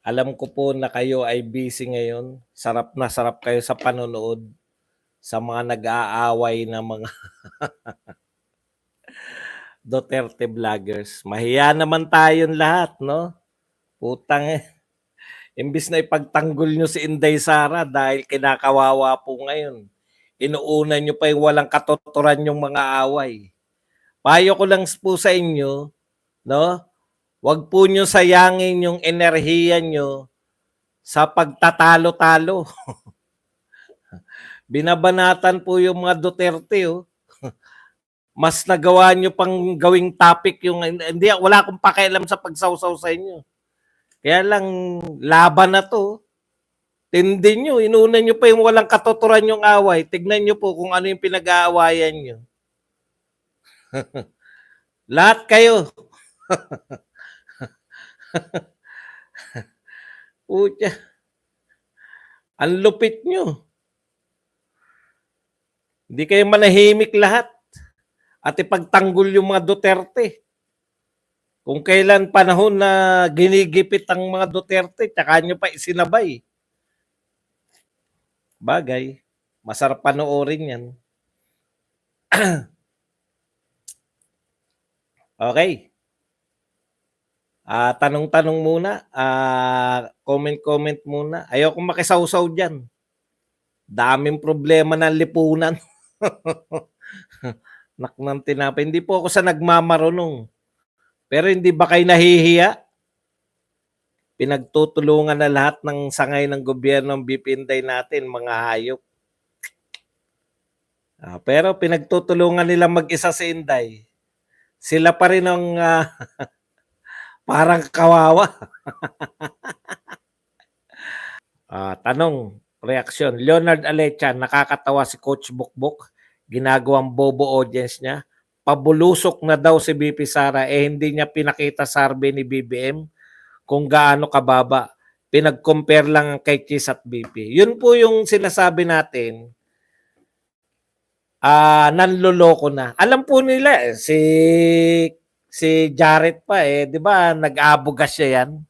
Alam ko po na kayo ay busy ngayon. Sarap na sarap kayo sa panonood sa mga nag-aaway na mga Duterte vloggers. Mahiya naman tayong lahat, no? Putang eh. Imbis na ipagtanggol nyo si Inday Sara dahil kinakawawa po ngayon. Inuuna nyo pa yung walang katuturan yung mga away. Payo ko lang po sa inyo, no? Huwag po nyo sayangin yung enerhiya nyo sa pagtatalo-talo. Binabanatan po yung mga Duterte, oh. Mas nagawa nyo pang gawing topic yung, hindi, wala akong pakialam sa pagsawsaw sa inyo. Kaya lang, laban na to. Tindi nyo, inuna nyo pa yung walang katuturan yung away. Tignan nyo po kung ano yung pinag-aawayan nyo. Lahat kayo. Pucha. Ang lupit nyo. Hindi kayo manahimik lahat. At ipagtanggol yung mga Duterte. Kung kailan panahon na ginigipit ang mga Duterte, tsaka nyo pa isinabay. Bagay. Masarap panoorin yan. Okay. Tanong-tanong muna. Comment-comment muna. Ayoko makisawsaw dyan. Daming problema ng lipunan. Nak ng tinapay. Hindi po ako sa nagmamarunong. Pero hindi ba kayo nahihiya? Pinagtutulungan na lahat ng sangay ng gobyerno ng BP Inday natin, mga hayop. Pero pinagtutulungan nila mag-isa si Inday. Sila pa rin ang parang kawawa. Tanong, reaksyon. Leonard Alecha, nakakatawa si Coach Bukbuk. Ginagawang bobo audience niya. Pabulusok na daw si BP Sara, hindi niya pinakita survey ni BBM kung gaano kababa. Pinag-compare lang kay Chis at BP. Yun po yung sinasabi natin. Nanloloko na. Alam po nila si Jared pa 'di ba? Nag-aabugas siya yan.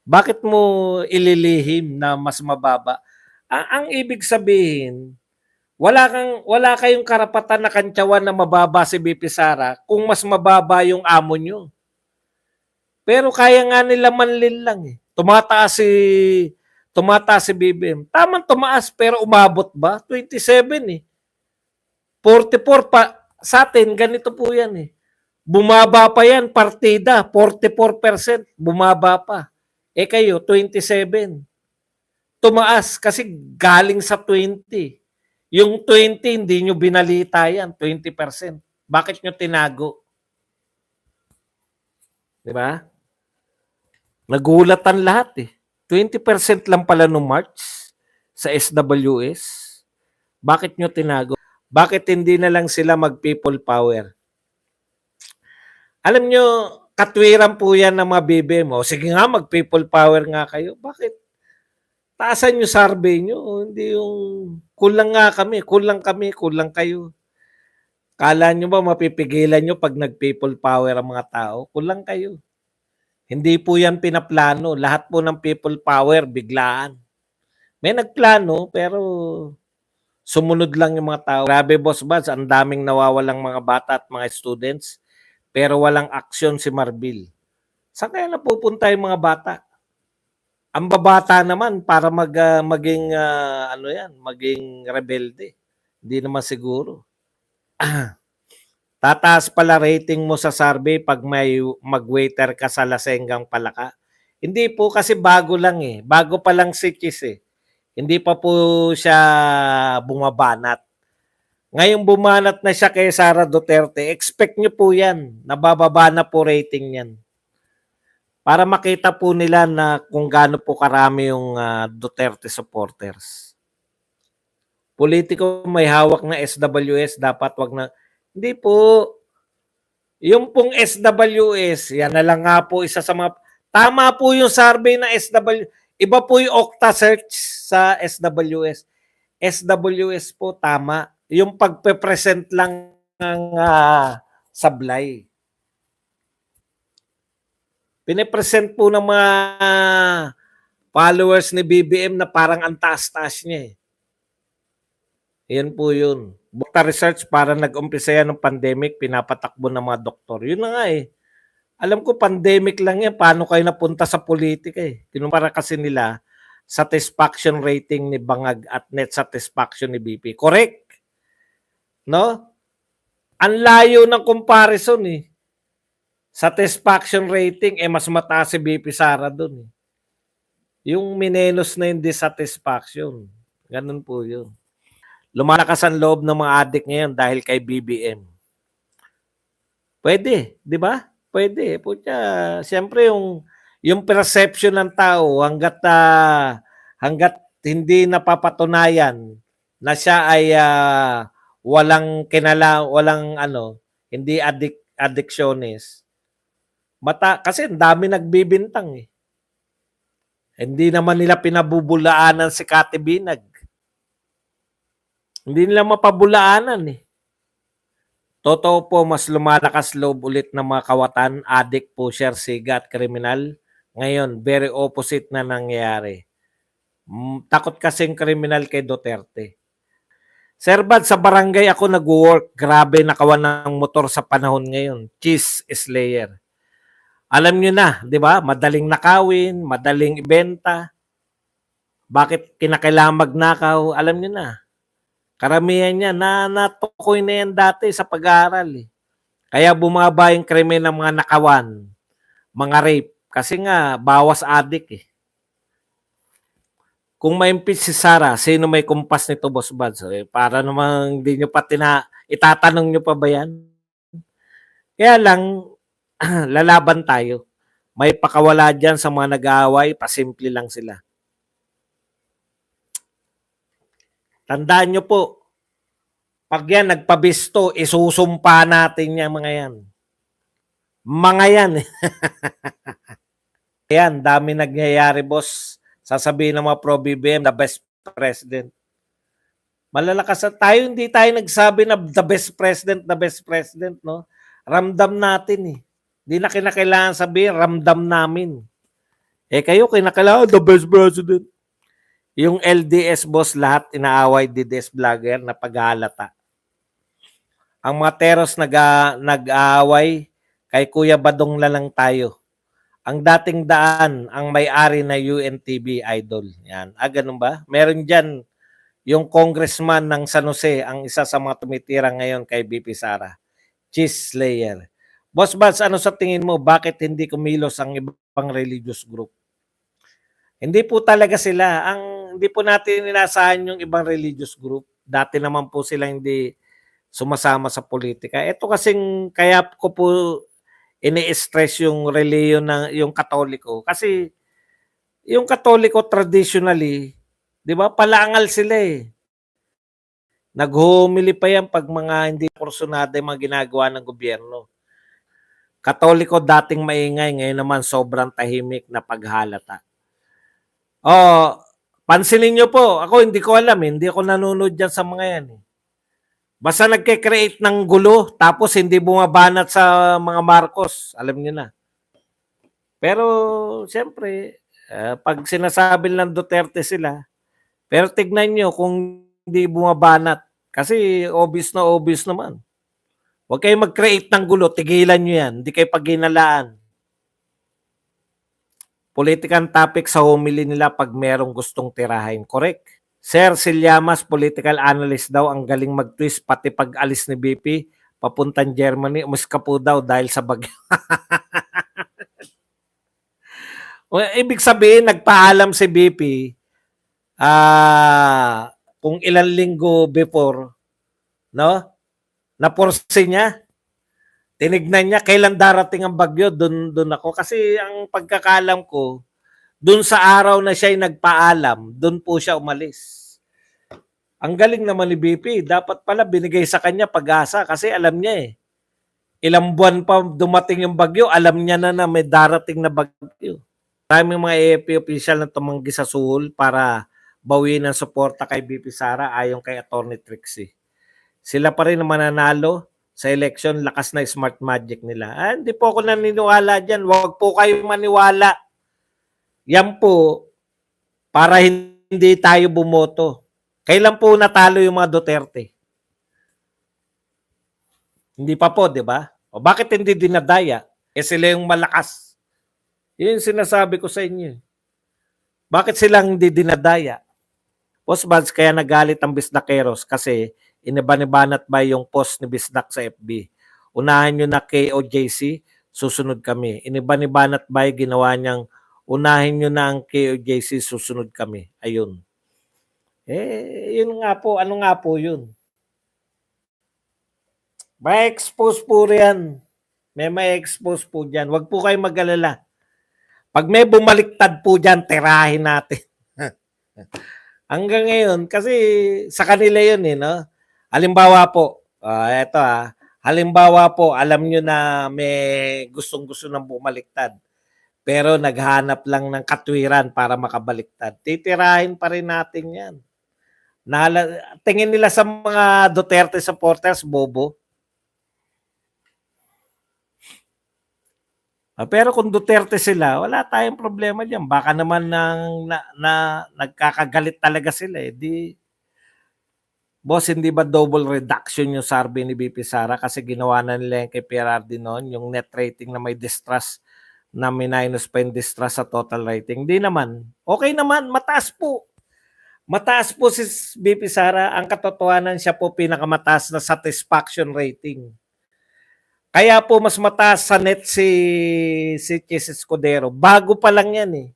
Bakit mo ililihim na mas mababa? Ang ibig sabihin, wala kayong karapatan na kantyawan na mababa si BP Sara kung mas mababa yung amo nyo. Pero kaya nga nila manlin lang eh. Tumataas si BBM. Tamang tumaas pero umabot ba? 27 eh. 44 pa sa atin, ganito po yan eh. Bumaba pa yan, partida, 44%, bumaba pa. Kayo, 27. Tumaas kasi galing sa 20. Yung 20, hindi nyo binalita yan, 20%. Bakit nyo tinago? Di ba? Nagulatan lahat eh. 20% lang pala no March sa SWS. Bakit nyo tinago? Bakit hindi na lang sila mag-people power? Alam nyo, katwiran po yan ng mga BBM. Sige nga, mag-people power nga kayo. Bakit? Taasan nyo survey nyo. Hindi yung kulang nga kami, kulang kayo. Kala nyo ba mapipigilan nyo pag nag-people power ang mga tao? Kulang kayo. Hindi po yan pinaplano. Lahat po ng people power, biglaan. May nagplano, pero sumunod lang yung mga tao. Grabe, Boss Baz, ang daming nawawalang mga bata at mga students, pero walang aksyon si Marbil. Saan kaya napupunta yung mga bata? Ang babata naman para maging maging rebelde. Hindi naman siguro. Tataas pala rating mo sa survey pag may mag-waiter ka sa Lasenggang Palaka. Hindi po kasi bago lang eh. Bago pa lang si Chis eh. Hindi pa po siya bumabanat. Ngayong bumanat na siya kay Sara Duterte, expect nyo po yan. Nabababa na po rating yan. Para makita po nila na kung gaano po karami yung Duterte supporters. Politiko may hawak na SWS, dapat wag na. Hindi po. Yung pong SWS, yan na lang nga po isa sa mga, tama po yung survey na SWS. Iba po yung Okta search sa SWS. SWS po tama. Yung pagpe-present lang ng sablay. Pine-present po ng mga followers ni BBM na parang ang taas-taas niya, eh. Yan po yun. Bukta research para nag-umpisa yan ng pandemic, pinapatakbo ng mga doktor. Yun na nga, eh. Alam ko pandemic lang yan, paano kayo napunta sa politika, eh. Kinumpara kasi nila satisfaction rating ni Bangag at net satisfaction ni BP. Correct? No? Ang layo ng comparison, eh. Satisfaction rating, eh mas mataas si BP Sara dun, eh. Yung minenos na yung dissatisfaction. Ganun po yun. Lumalakas ang loob ng mga adik ngayon dahil kay BBM. Pwede, di ba? Pwede. Pucha, siyempre yung perception ng tao hanggat hindi napapatunayan na siya ay walang hindi addictionist. Kasi ang dami nagbibintang, eh. Hindi naman nila pinabubulaanan si Kati Binag. Hindi nila mapabulaanan, eh. Totoo po, mas lumalakas loob ulit ng mga kawatan, adik, pusher, siga at kriminal. Ngayon, very opposite na nangyayari. Takot kasing kriminal kay Duterte. Sir Bad, sa barangay ako nag-work. Grabe nakawan ng motor sa panahon ngayon. Cheese slayer. Alam nyo na, di ba? Madaling nakawin, madaling ibenta. Bakit kinakailangan magnakaw? Alam nyo na. Karamihan niya natukoy na yan dati sa pag-aaral, eh. Kaya bumaba yung krimen ng mga nakawan, mga rape. Kasi nga, bawas adik, eh. Kung ma-impeach si Sara, sino may kumpas nito, Boss Buds? Eh, para namang hindi nyo pa itatanong nyo pa ba yan? Kaya lang, lalaban tayo. May pakawala dyan sa mga nag-aaway, pasimple lang sila. Tandaan nyo po, pag yan nagpabisto, isusumpa natin yung mga yan. Mga yan. Yan, dami nagyayari, boss. Sasabihin ng mga pro-BBM, the best president. Malalakas tayo, hindi tayo nagsabi na the best president, no? Ramdam natin, eh. Hindi na kinakailangan sabihin, ramdam namin. Eh kayo, kinakailangan, the best president. Yung LDS boss, lahat inaaway DDS vlogger na paghalata. Ang mga teros nag-aaway, kay Kuya Badong na lang tayo. Ang dating daan, ang may-ari na UNTV idol. Yan. Ganun ba? Meron dyan yung congressman ng San Jose, ang isa sa mga tumitira ngayon kay BP Sara. Cheese slayer. Boss Bats, ano sa tingin mo, bakit hindi kumilos ang ibang religious group? Hindi po talaga sila. Hindi po natin inasahan yung ibang religious group. Dati naman po sila hindi sumasama sa politika. Ito kasing kaya ko po ini-stress yung reliyon ng yung Katoliko. Kasi yung Katoliko traditionally, 'di ba, palangal sila, eh. Naghumili pa yan pag mga hindi porsyonado yung mga ginagawa ng gobyerno. Katoliko dating maingay, ngayon naman sobrang tahimik na paghalata. Pansinin nyo po, ako hindi ko alam, hindi ako nanonood dyan sa mga yan, eh. Basta nagke-create ng gulo, tapos hindi bumabanat sa mga Marcos, alam nyo na. Pero, siyempre, pag sinasabi ng Duterte sila, pero tignan nyo kung hindi bumabanat, kasi obvious naman. Huwag kayo mag-create ng gulo, tigilan nyo yan, hindi kayo paghinalaan. Political topic sa homily nila pag merong gustong tirahin. Correct. Sir Silyamas, political analyst daw, ang galing mag-twist pati pag alis ni BP, papuntang Germany, umiska po daw dahil sa bagyo. Ibig sabihin, nagpaalam si BP kung ilang linggo before, no? Naporsi niya. Tinignan niya kailan darating ang bagyo, doon ako. Kasi ang pagkakalam ko, doon sa araw na siya ay nagpaalam, doon po siya umalis. Ang galing naman ni BP, dapat pala binigay sa kanya pag-asa kasi alam niya, eh. Ilang buwan pa dumating yung bagyo, alam niya na may darating na bagyo. Maraming mga AFP official na tumanggi sa suhol para bawiin ang suporta kay BP Sara ayon kay Attorney Trixie. Sila pa rin ang mananalo sa election, lakas na smart magic nila. Hindi po ako naniniwala dyan. Huwag po kayo maniwala. Yan po, para hindi tayo bumoto. Kailan po natalo yung mga Duterte? Hindi pa po, di ba? O bakit hindi dinadaya? Sila yung malakas. Yun yung sinasabi ko sa inyo. Bakit silang hindi dinadaya? Boss Buds, kaya nagalit ang Bisdakeros kasi iniban-ibanat ba yung post ni Bisdak sa FB. Unahin nyo na KOJC, susunod kami. Iniban-ibanat ba yung ginawa niyang unahin nyo na ang KOJC, susunod kami. Ayun. Yun nga po. Ano nga po yun? May expose po riyan. May expose po dyan. Huwag po kayo mag-alala. Pag may bumaliktad po dyan, tirahin natin. Hanggang ngayon, kasi sa kanila yun no? Halimbawa po, halimbawa po, alam nyo na may gustong-gusto ng bumaliktad. Pero naghanap lang ng katwiran para makabaliktad. Titirahin pa rin natin yan. Tingin nila sa mga Duterte supporters, bobo. Pero kung Duterte sila, wala tayong problema diyan. Baka naman nagkakagalit talaga sila boss, hindi ba double reduction yung survey ni BP Sara kasi ginawa na nila yung kay PRRD noon, yung net rating na may distrust na may minus pa yung distrust sa total rating. Hindi naman. Okay naman, mataas po. Mataas po si BP Sara. Ang katotohanan, siya po pinakamataas na satisfaction rating. Kaya po mas mataas sa net si Chis Escudero. Bago pa lang yan eh.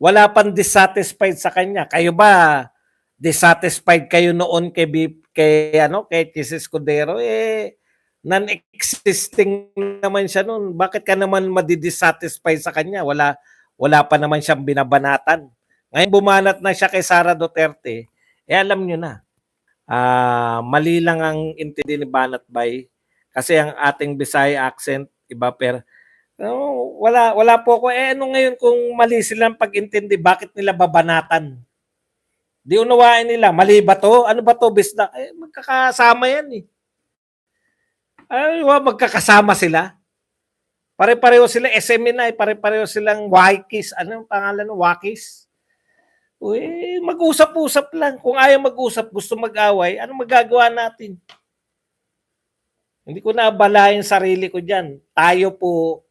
Wala pang dissatisfied sa kanya. Kayo ba dissatisfied kayo noon kay Chis Escudero? Non-existing naman siya noon. Bakit ka naman madi-dissatisfied sa kanya? Wala pa naman siyang binabanatan. Ngayon bumanat na siya kay Sara Duterte. Alam nyo na. Mali lang ang intindi ni Banat Bay. Kasi ang ating Bisaya accent, iba wala po ako. Ano ngayon kung mali silang pag-intindi, bakit nila babanatan? Di unawain nila, mali ba to? Ano ba to, Bisdak? Magkakasama yan eh. Magkakasama sila. Pare-pareho sila SMNI, pare-pareho silang Wakis. Ano ang pangalan ng Wakis? Mag-usap-usap lang. Kung ayaw mag-usap, gusto mag-away, ano magagawa natin? Hindi ko naabalahin sarili ko dyan. Tayo po,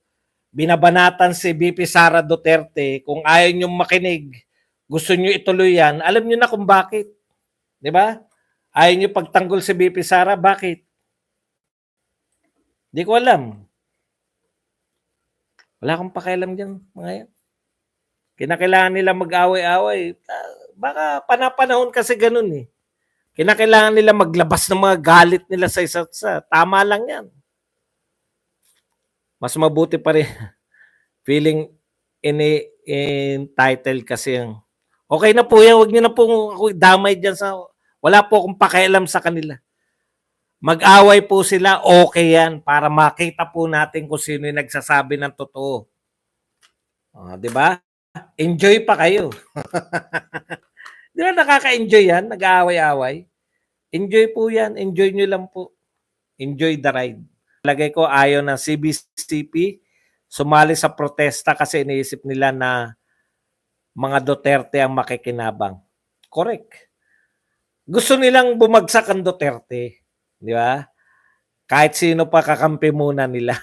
binabanatan si BP Sara Duterte. Kung ayaw nyo makinig, gusto nyo ituloy yan, alam nyo na kung bakit. Di ba? Ayaw nyo pagtanggol si BP Sara, bakit? Hindi ko alam. Wala akong pakialam dyan, mga yan. Kinakailangan nila mag-away-away. Baka panapanahon kasi ganun eh. Kinakailangan nila maglabas ng mga galit nila sa isa't isa. Tama lang yan. Mas mabuti pa rin. Feeling entitled kasi yung okay na po yan. Huwag nyo na po damay dyan sa wala po akong pakialam sa kanila. Mag-away po sila, okay yan para makita po natin kung sino yung nagsasabi ng totoo. Di ba? Enjoy pa kayo. Di ba nakaka-enjoy yan? Nag-aaway-away. Enjoy po yan. Enjoy nyo lang po. Enjoy the ride. Lagay ko ayaw ng CBCP sumali sa protesta kasi iniisip nila na mga Duterte ang makikinabang. Correct. Gusto nilang bumagsak ang Duterte. Di ba? Kahit sino pa kakampi muna nila.